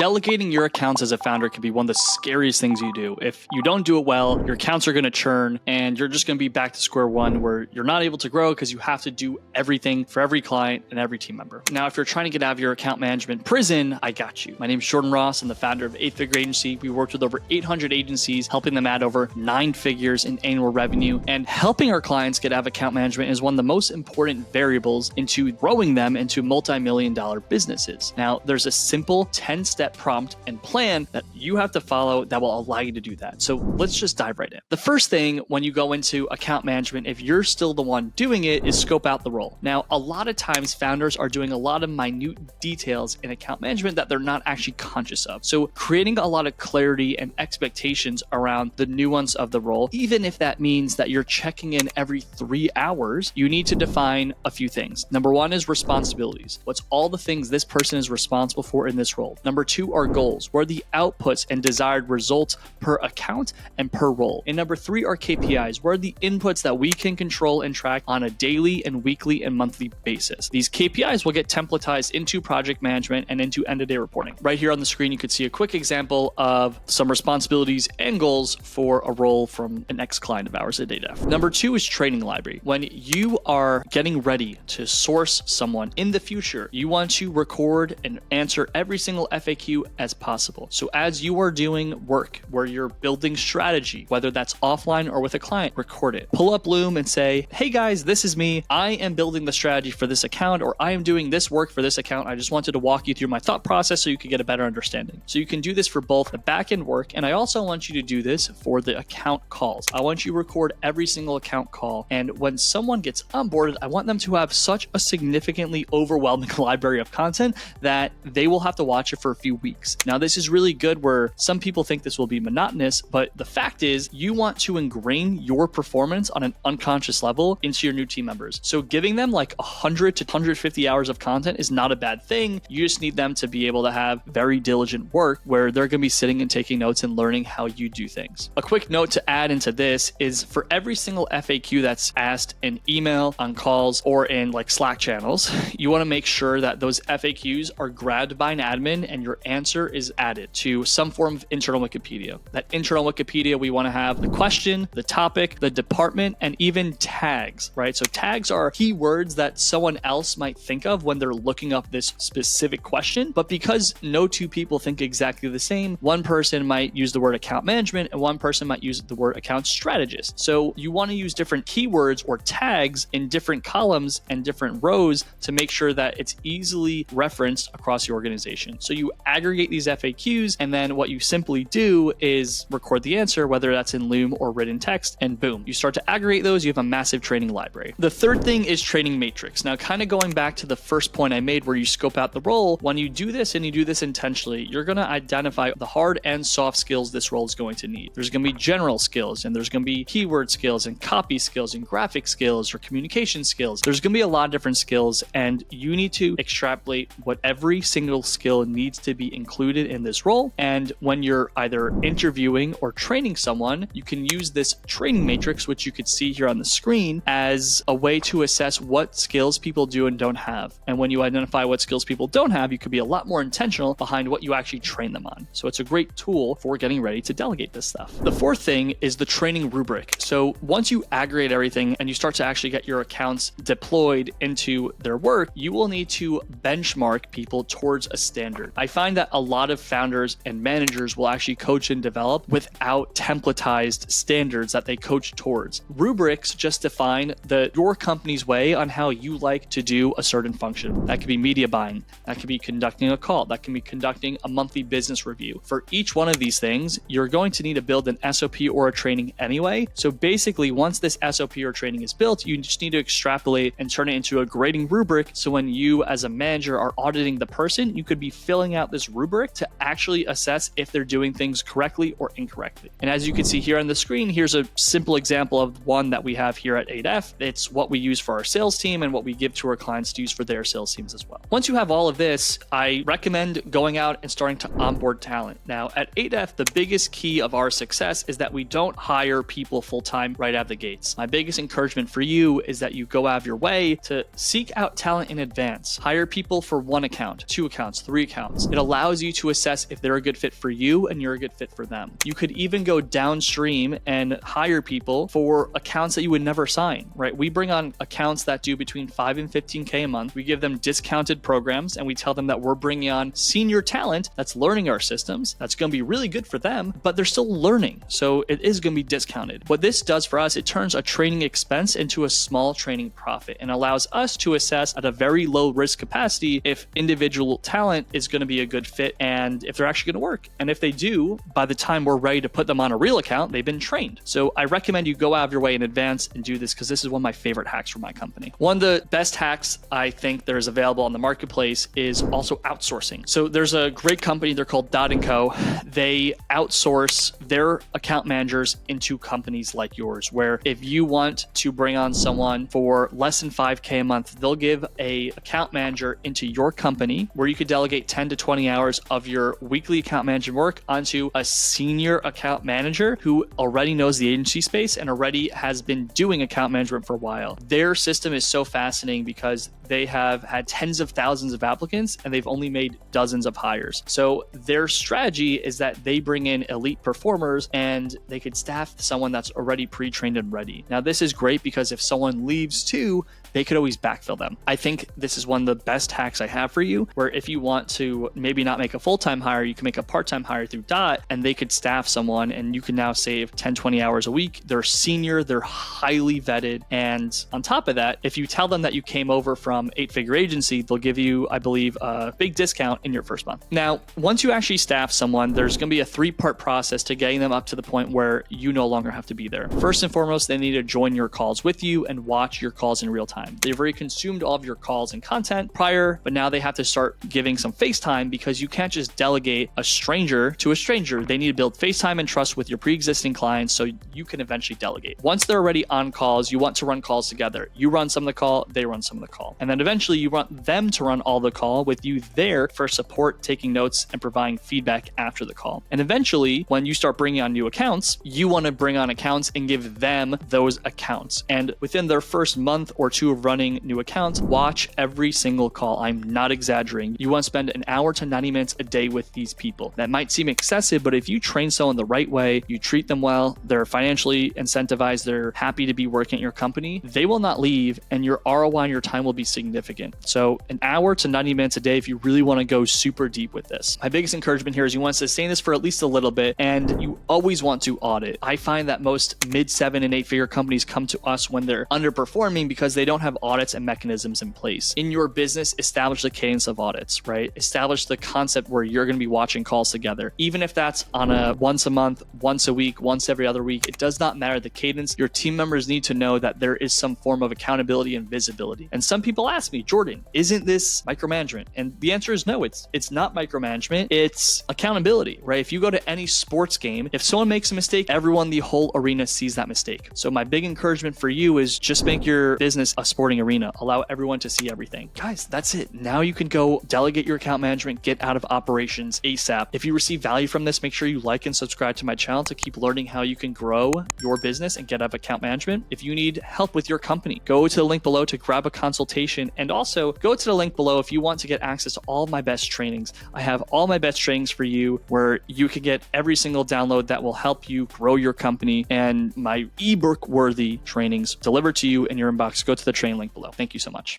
Delegating your accounts as a founder can be one of the scariest things you do. If you don't do it well, your accounts are going to churn and you're just going to be back to square one where you're not able to grow because you have to do everything for every client and every team member. Now, if you're trying to get out of your account management prison, I got you. My name is Jordan Ross. I'm the founder of 8-Figure Agency. We worked with over 800 agencies, helping them add over 9 figures in annual revenue. And helping our clients get out of account management is one of the most important variables into growing them into multi-million-dollar businesses. Now, there's a simple 10-step prompt and plan that you have to follow that will allow you to do that. So let's just dive right in. The first thing when you go into account management, if you're still the one doing it, is scope out the role. Now, a lot of times founders are doing a lot of minute details in account management that they're not actually conscious of. So creating a lot of clarity and expectations around the nuance of the role, even if that means that you're checking in every 3 hours, you need to define a few things. Number one is responsibilities. What's all the things this person is responsible for in this role? Number two are goals. What are the outputs and desired results per account and per role? And number three are KPIs. What are the inputs that we can control and track on a daily and weekly and monthly basis? These KPIs will get templatized into project management and into end-of-day reporting. Right here on the screen, you could see a quick example of some responsibilities and goals for a role from an ex-client of ours at ADF. Number two is training library. When you are getting ready to source someone in the future, you want to record and answer every single FAQ as possible. So as you are doing work where you're building strategy, whether that's offline or with a client, record it. Pull up Loom and say, hey guys, this is me. I am building the strategy for this account, or I am doing this work for this account. I just wanted to walk you through my thought process so you could get a better understanding. So you can do this for both the back-end work, and I also want you to do this for the account calls. I want you to record every single account call, and when someone gets onboarded, I want them to have such a significantly overwhelming library of content that they will have to watch it for a few weeks. Now, this is really good where some people think this will be monotonous, but the fact is you want to ingrain your performance on an unconscious level into your new team members. So giving them like 100 to 150 hours of content is not a bad thing. You just need them to be able to have very diligent work where they're going to be sitting and taking notes and learning how you do things. A quick note to add into this is for every single FAQ that's asked in email, on calls, or in like Slack channels, you want to make sure that those FAQs are grabbed by an admin and your answer is added to some form of internal Wikipedia. That internal Wikipedia, we want to have the question, the topic, the department, and even tags, right? So tags are keywords that someone else might think of when they're looking up this specific question. But because no two people think exactly the same, one person might use the word account management and one person might use the word account strategist. So you want to use different keywords or tags in different columns and different rows to make sure that it's easily referenced across the organization. So you aggregate these FAQs, and then what you simply do is record the answer, whether that's in Loom or written text, and boom, you start to aggregate those, you have a massive training library. The third thing is training matrix. Now, kind of going back to the first point I made where you scope out the role, when you do this and you do this intentionally, you're going to identify the hard and soft skills this role is going to need. There's going to be general skills, and there's going to be keyword skills and copy skills and graphic skills or communication skills. There's going to be a lot of different skills, and you need to extrapolate what every single skill needs to be included in this role. And when you're either interviewing or training someone, you can use this training matrix, which you could see here on the screen, as a way to assess what skills people do and don't have. And when you identify what skills people don't have, you could be a lot more intentional behind what you actually train them on. So it's a great tool for getting ready to delegate this stuff. The fourth thing is the training rubric. So once you aggregate everything and you start to actually get your accounts deployed into their work, you will need to benchmark people towards a standard. I find that a lot of founders and managers will actually coach and develop without templatized standards that they coach towards. Rubrics just define your company's way on how you like to do a certain function. That could be media buying, that could be conducting a call, that can be conducting a monthly business review. For each one of these things, you're going to need to build an SOP or a training anyway. So basically, once this SOP or training is built, you just need to extrapolate and turn it into a grading rubric. So when you as a manager are auditing the person, you could be filling out this rubric to actually assess if they're doing things correctly or incorrectly. And as you can see here on the screen, here's a simple example of one that we have here at 8F. It's what we use for our sales team and what we give to our clients to use for their sales teams as well. Once you have all of this, I recommend going out and starting to onboard talent. Now at 8F, the biggest key of our success is that we don't hire people full-time right out of the gates. My biggest encouragement for you is that you go out of your way to seek out talent in advance. Hire people for 1 account, 2 accounts, 3 accounts. It allows allows you to assess if they're a good fit for you and you're a good fit for them. You could even go downstream and hire people for accounts that you would never sign, right? We bring on accounts that do between 5 and 15K a month. We give them discounted programs and we tell them that we're bringing on senior talent that's learning our systems. That's going to be really good for them, but they're still learning. So it is going to be discounted. What this does for us, it turns a training expense into a small training profit and allows us to assess at a very low risk capacity if individual talent is going to be a good fit and if they're actually going to work. And if they do, by the time we're ready to put them on a real account, they've been trained. So I recommend you go out of your way in advance and do this because this is one of my favorite hacks for my company. One of the best hacks I think there's available on the marketplace is also outsourcing. So there's a great company, they're called Dot & Co. They outsource their account managers into companies like yours, where if you want to bring on someone for less than 5K a month, they'll give a account manager into your company where you could delegate 10 to 20 hours of your weekly account management work onto a senior account manager who already knows the agency space and already has been doing account management for a while. Their system is so fascinating because they have had tens of thousands of applicants and they've only made dozens of hires. So their strategy is that they bring in elite performers and they could staff someone that's already pre-trained and ready. Now, this is great because if someone leaves too, they could always backfill them. I think this is one of the best hacks I have for you, where if you want to maybe not make a full-time hire, you can make a part-time hire through Dot and they could staff someone and you can now save 10, 20 hours a week. They're senior, they're highly vetted. And on top of that, if you tell them that you came over from 8-figure agency, they'll give you, I believe, a big discount in your first month. Now, once you actually staff someone, there's going to be a 3-part process to getting them up to the point where you no longer have to be there. First and foremost, they need to join your calls with you and watch your calls in real time. They've already consumed all of your calls and content prior, but now they have to start giving some FaceTime because you can't just delegate a stranger to a stranger. They need to build FaceTime and trust with your pre-existing clients so you can eventually delegate. Once they're already on calls, you want to run calls together. You run some of the call, they run some of the call. And then eventually you want them to run all the call with you there for support, taking notes, and providing feedback after the call. And eventually, when you start bringing on new accounts, you want to bring on accounts and give them those accounts. And within their first month or two of running new accounts, watch every single call. I'm not exaggerating. You want to spend an hour to 90 minutes a day with these people. That might seem excessive, but if you train someone the right way, you treat them well, they're financially incentivized, they're happy to be working at your company, they will not leave and your ROI on your time will be significant. So an hour to 90 minutes a day if you really want to go super deep with this. My biggest encouragement here is you want to sustain this for at least a little bit and you always want to audit. I find that most mid-7 and 8-figure companies come to us when they're underperforming because they don't have audits and mechanisms in place. In your business, establish the cadence of audits, right? Establish the concept where you're going to be watching calls together. Even if that's on a once a month, once a week, once every other week, it does not matter the cadence. Your team members need to know that there is some form of accountability and visibility. And some people ask me, Jordan, isn't this micromanagement? And the answer is no, it's not micromanagement. It's accountability, right? If you go to any sports game, if someone makes a mistake, everyone in the whole arena sees that mistake. So my big encouragement for you is just make your business a sporting arena. Allow everyone to see everything. Guys, that's it. Now you can go delegate your account management, get out of operations ASAP. If you receive value from this, make sure you like and subscribe to my channel to keep learning how you can grow your business and get out of account management. If you need help with your company, go to the link below to grab a consultation, and also go to the link below if you want to get access to all of my best trainings. I have all my best trainings for you where you can get every single download that will help you grow your company, and my ebook worthy trainings delivered to you in your inbox. Go to the training link below. Thank you so much.